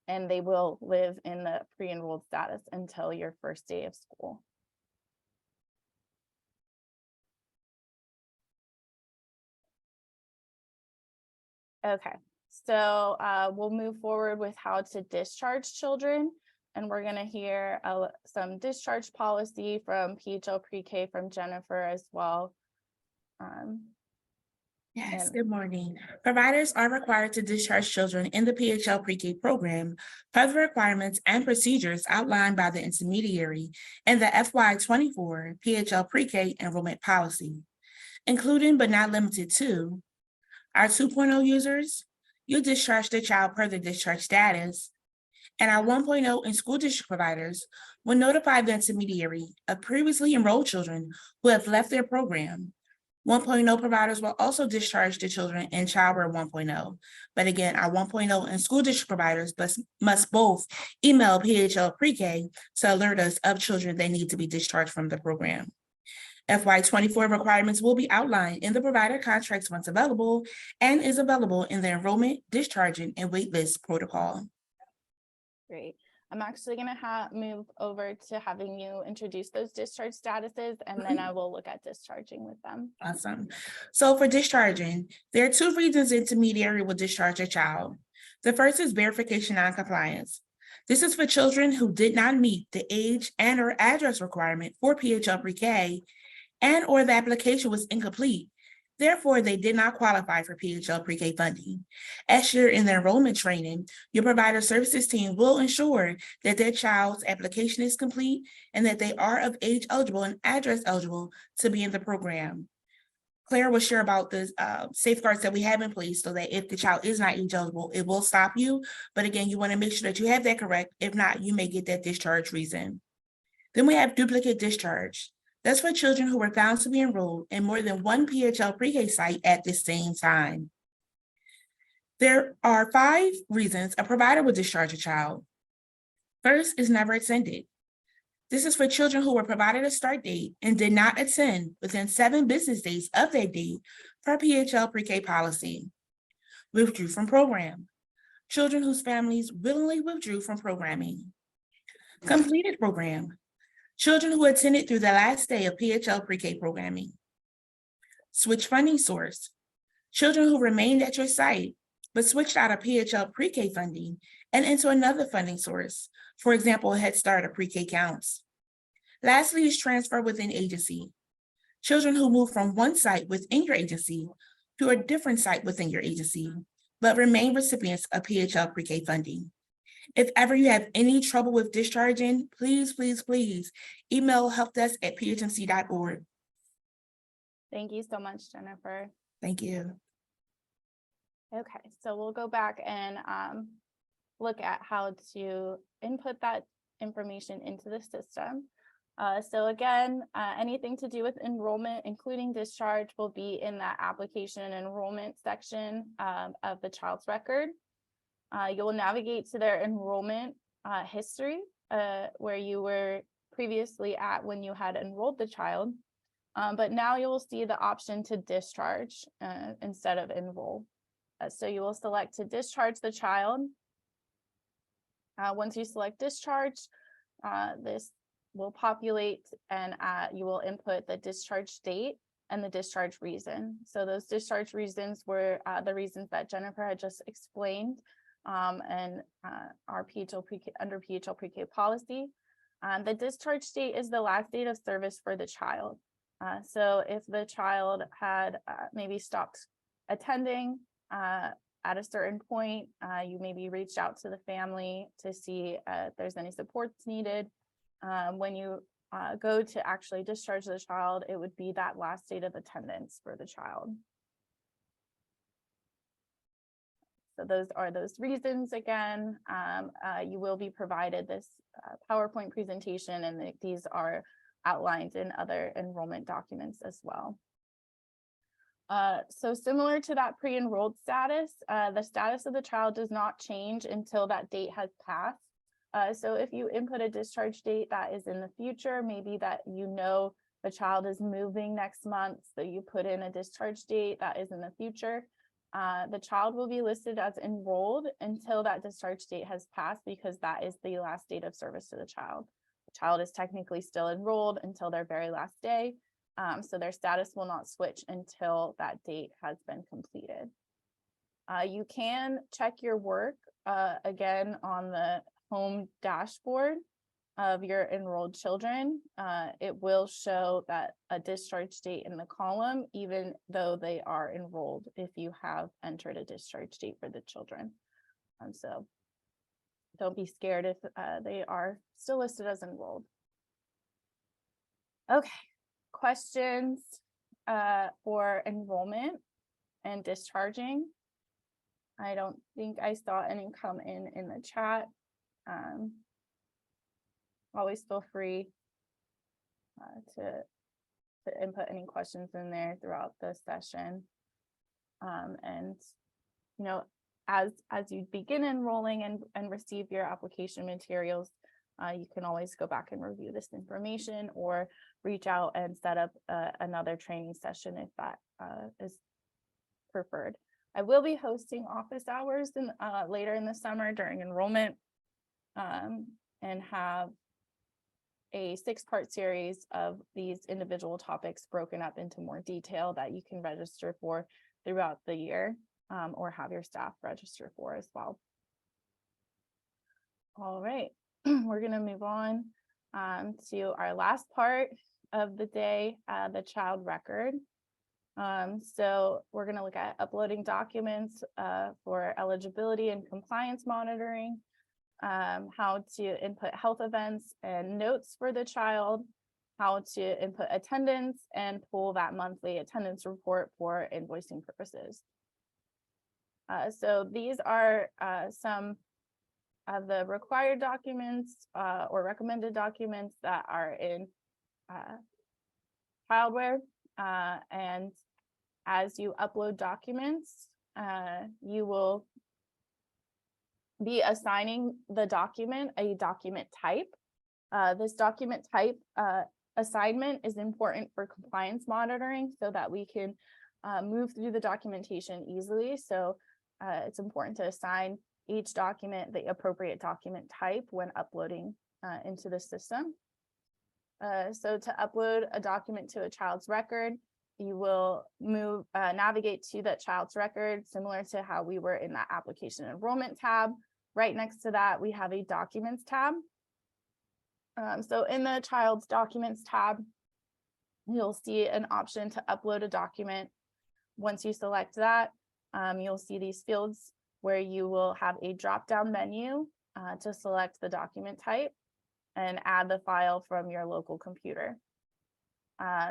Speaker 1: And they will live in the pre-enrolled status until your first day of school. Okay, so we'll move forward with how to discharge children, and we're going to hear some discharge policy from PHLpreK from Jennifer as well.
Speaker 3: Yes, good morning. Providers are required to discharge children in the PHLpreK program per the requirements and procedures outlined by the intermediary in the FY24 PHLpreK enrollment policy, including but not limited to our 2.0 users. You discharge the child per the discharge status, and our 1.0 and school district providers will notify the intermediary of previously enrolled children who have left their program. 1.0 providers will also discharge the children in ChildWare 1.0. But again, our 1.0 and school district providers must both email PHLpreK to alert us of children they need to be discharged from the program. FY24 requirements will be outlined in the provider contracts once available and is available in the enrollment, discharging, and waitlist protocol.
Speaker 1: Great. I'm actually going to move over to having you introduce those discharge statuses, and then I will look at discharging with them.
Speaker 3: Awesome. So for discharging, there are 2 reasons intermediary will discharge a child. The first is verification non-compliance. This is for children who did not meet the age and or address requirement for PHLpreK and or the application was incomplete. Therefore, they did not qualify for PHLpreK funding. As you're in the enrollment training, your provider services team will ensure that their child's application is complete and that they are of age eligible and address eligible to be in the program. Claire will share about the safeguards that we have in place so that if the child is not age eligible, it will stop you. But again, you want to make sure that you have that correct. If not, you may get that discharge reason. Then we have duplicate discharge. That's for children who were found to be enrolled in more than one PHLpreK site at the same time. There are 5 reasons a provider will discharge a child. First is never attended. This is for children who were provided a start date and did not attend within 7 business days of that date per PHLpreK policy. Withdrew from program. Children whose families willingly withdrew from programming. Completed program. Children who attended through the last day of PHLpreK programming. Switch funding source. Children who remained at your site but switched out of PHLpreK funding and into another funding source. For example, Head Start or Pre-K counts. Lastly is transfer within agency. Children who move from one site within your agency to a different site within your agency, but remain recipients of PHLpreK funding. If ever you have any trouble with discharging, please email helpdesk@phmc.org.
Speaker 1: Thank you so much, Jennifer.
Speaker 3: Thank you.
Speaker 1: Okay, so we'll go back and look at how to input that information into the system. So again, anything to do with enrollment, including discharge, will be in that application and enrollment section of the child's record. You will navigate to their enrollment history, where you were previously at when you had enrolled the child. But now you will see the option to discharge instead of enroll. So you will select to discharge the child. Once you select discharge, this will populate and you will input the discharge date and the discharge reason. So those discharge reasons were the reasons that Jennifer had just explained and our PHLpreK under PHLpreK policy. The discharge date is the last date of service for the child. So if the child had maybe stopped attending at a certain point, you maybe reached out to the family to see if there's any supports needed. When you go to actually discharge the child, it would be that last date of attendance for the child. So those are those reasons again. You will be provided this PowerPoint presentation, and these are outlined in other enrollment documents as well. So similar to that pre-enrolled status, the status of the child does not change until that date has passed. So if you input a discharge date that is in the future, maybe that you know the child is moving next month, so you put in a discharge date that is in the future, the child will be listed as enrolled until that discharge date has passed, because that is the last date of service to the child. The child is technically still enrolled until their very last day, so their status will not switch until that date has been completed. You can check your work again on the home dashboard of your enrolled children. It will show that a discharge date in the column, even though they are enrolled, if you have entered a discharge date for the children. So don't be scared if they are still listed as enrolled. Okay, questions for enrollment and discharging? I don't think I saw any come in the chat. Always feel free to input any questions in there throughout the session. And you know, as you begin enrolling and receive your application materials, you can always go back and review this information or reach out and set up another training session if that is preferred. I will be hosting office hours later in the summer during enrollment, and have a 6-part series of these individual topics broken up into more detail that you can register for throughout the year, or have your staff register for as well. All right, we're gonna move on to our last part of the day, the child record. So we're gonna look at uploading documents for eligibility and compliance monitoring, how to input health events and notes for the child, how to input attendance and pull that monthly attendance report for invoicing purposes. So these are some of the required documents or recommended documents that are in ChildWare. And as you upload documents, you will be assigning the document a document type. This document type assignment is important for compliance monitoring so that we can move through the documentation easily. So it's important to assign each document the appropriate document type when uploading into the system. So to upload a document to a child's record, you will navigate to that child's record, similar to how we were in that application enrollment tab. Right next to that, we have a documents tab. So in the child's documents tab, you'll see an option to upload a document. Once you select that, you'll see these fields where you will have a drop-down menu to select the document type and add the file from your local computer.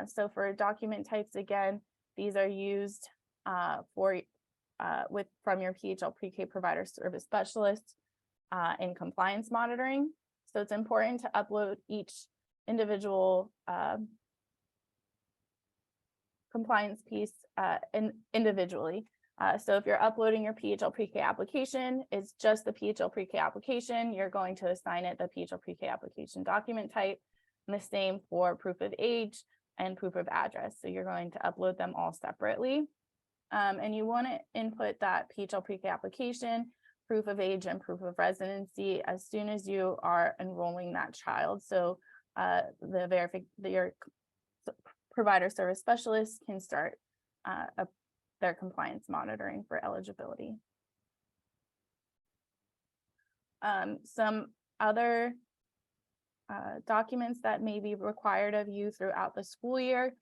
Speaker 1: So for document types, again, these are used from your PHLpreK provider service specialist in compliance monitoring. So it's important to upload each individual compliance piece individually. So if you're uploading your PHLpreK application, it's just the PHLpreK application. You're going to assign it the PHLpreK application document type, and the same for proof of age and proof of address. So you're going to upload them all separately. And you want to input that PHLpreK application, proof of age, and proof of residency as soon as you are enrolling that child. So your provider service specialist can start their compliance monitoring for eligibility. Some other documents that may be required of you throughout the school year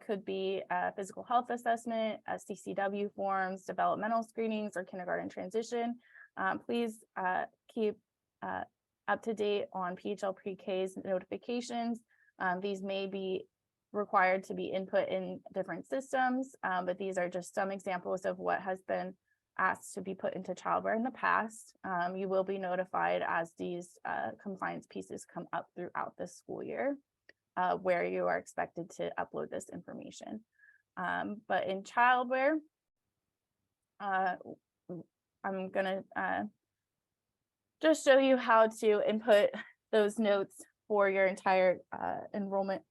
Speaker 1: could be a physical health assessment, CCW forms, developmental screenings, or kindergarten transition. Please keep up to date on PHLpreK's notifications. These may be required to be input in different systems, but these are just some examples of what has been asked to be put into ChildWare in the past. You will be notified as these compliance pieces come up throughout the school year, where you are expected to upload this information. But in ChildWare, I'm gonna just show you how to input those notes for your entire enrollment,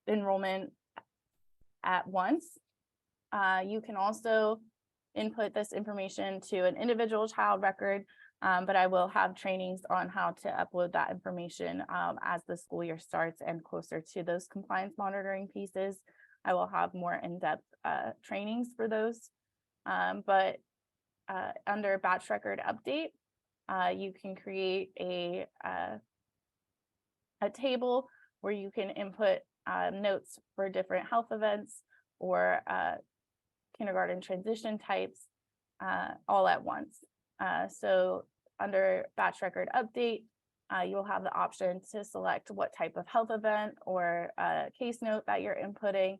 Speaker 1: enrollment at once. You can also input this information to an individual child record, but I will have trainings on how to upload that information as the school year starts and closer to those compliance monitoring pieces. I will have more in-depth trainings for those. But under batch record update, you can create a table where you can input notes for different health events or kindergarten transition types all at once. So under batch record update, you'll have the option to select what type of health event or case note that you're inputting,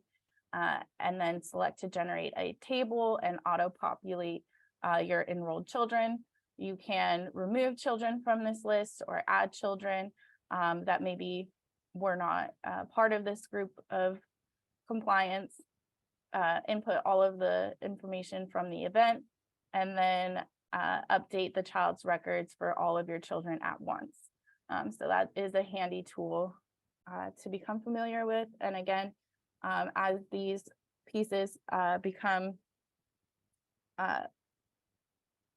Speaker 1: and then select to generate a table and auto-populate your enrolled children. You can remove children from this list or add children that maybe were not part of this group of compliance, input all of the information from the event, and then update the child's records for all of your children at once. So that is a handy tool to become familiar with. And again, as these pieces become on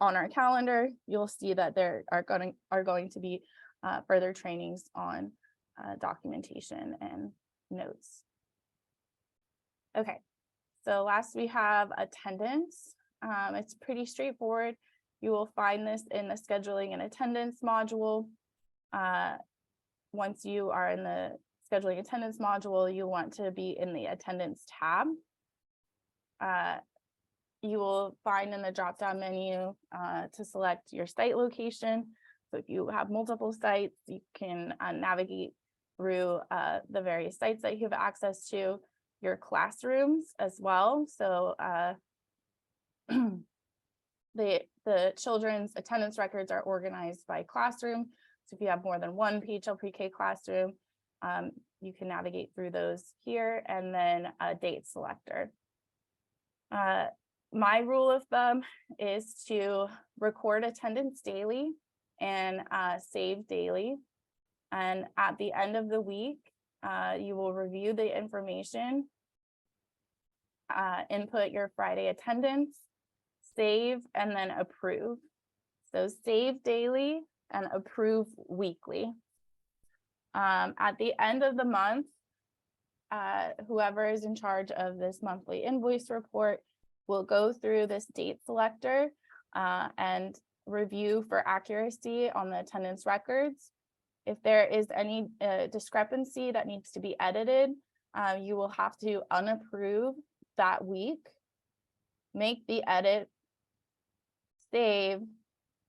Speaker 1: our calendar, you'll see that there are going to be further trainings on documentation and notes. Okay, so last we have attendance. It's pretty straightforward. You will find this in the scheduling and attendance module. Once you are in the scheduling attendance module, you want to be in the attendance tab. You will find in the drop-down menu to select your site location. So if you have multiple sites, you can navigate through the various sites that you have access to, your classrooms as well. So the children's attendance records are organized by classroom. So if you have more than one PHLpreK classroom, you can navigate through those here, and then a date selector. My rule of thumb is to record attendance daily and save daily. And at the end of the week, you will review the information, input your Friday attendance, save, and then approve. So save daily and approve weekly. At the end of the month, whoever is in charge of this monthly invoice report will go through this date selector and review for accuracy on the attendance records. If there is any discrepancy that needs to be edited, you will have to unapprove that week, make the edit, save,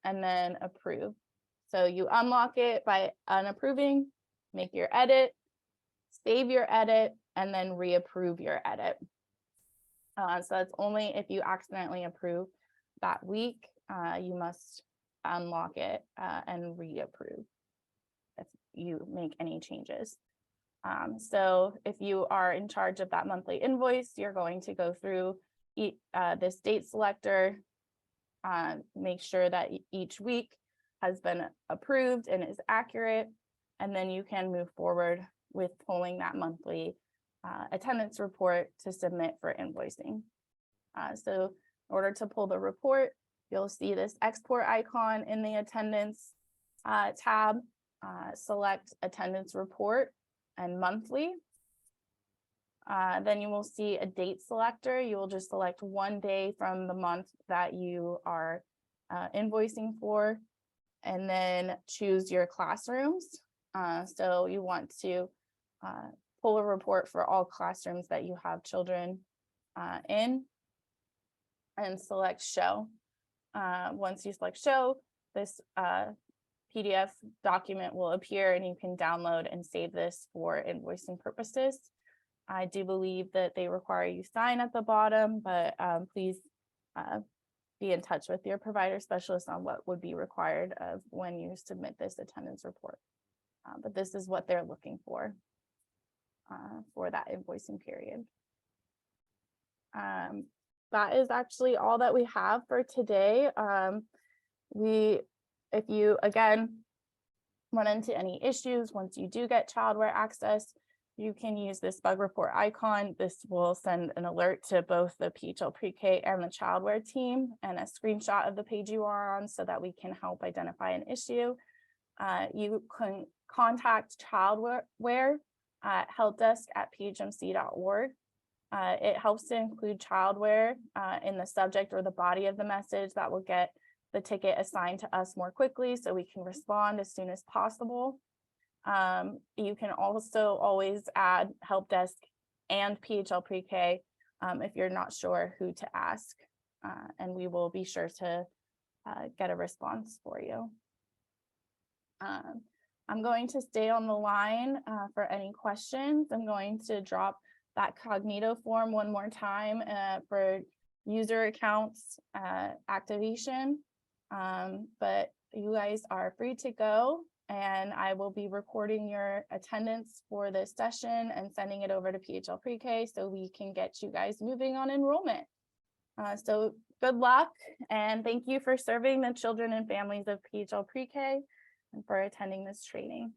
Speaker 1: and then approve. So you unlock it by unapproving, make your edit, save your edit, and then reapprove your edit. So that's only if you accidentally approve that week, you must unlock it and reapprove if you make any changes. So if you are in charge of that monthly invoice, you're going to go through this date selector, make sure that each week has been approved and is accurate, and then you can move forward with pulling that monthly attendance report to submit for invoicing. So in order to pull the report, you'll see this export icon in the attendance tab. Select attendance report and monthly. Then you will see a date selector. You will just select one day from the month that you are invoicing for, and then choose your classrooms. So you want to pull a report for all classrooms that you have children in, and select show. Once you select show, this PDF document will appear and you can download and save this for invoicing purposes. I do believe that they require you sign at the bottom, but please be in touch with your provider specialist on what would be required of when you submit this attendance report. But this is what they're looking for that invoicing period. That is actually all that we have for today. If you, again, run into any issues, once you do get ChildWare access, you can use this bug report icon. This will send an alert to both the PHLpreK and the ChildWare team, and a screenshot of the page you are on so that we can help identify an issue. You can contact ChildWare at helpdesk@phmc.org. It helps to include ChildWare in the subject or the body of the message. That will get the ticket assigned to us more quickly so we can respond as soon as possible. You can also always add help desk and PHLpreK if you're not sure who to ask, and we will be sure to get a response for you. I'm going to stay on the line for any questions. I'm going to drop that Cognito form one more time for user accounts activation. But you guys are free to go, and I will be recording your attendance for this session and sending it over to PHLpreK so we can get you guys moving on enrollment. So good luck, and thank you for serving the children and families of PHLpreK and for attending this training.